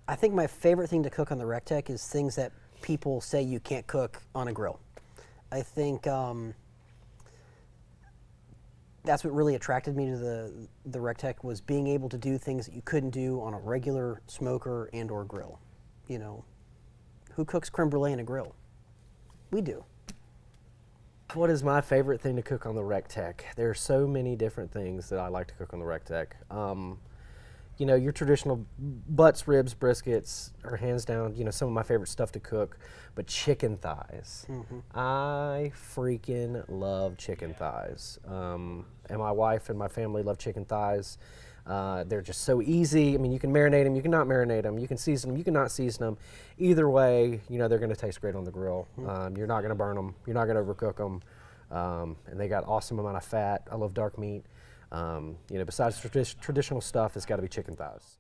I think my favorite thing to cook on the REC TEC is things that people say you can't cook on a grill. I think that's what really attracted me to the REC TEC, was being able to do things that you couldn't do on a regular smoker and or grill. You know, who cooks creme brulee in a grill? We do. What is my favorite thing to cook on the REC TEC? There are so many different things that I like to cook on the REC TEC. You know, your traditional butts, ribs, briskets are hands down, you know, some of my favorite stuff to cook, but chicken thighs. I freaking love chicken thighs. And my wife and my family love chicken thighs. They're just so easy. I mean, you can marinate them, you can not marinate them, you can season them, you can not season them. Either way, you know, they're gonna taste great on the grill. You're not gonna burn them, you're not gonna overcook them. And they got awesome amount of fat. I love dark meat. You know, besides traditional stuff, it's got to be chicken thighs.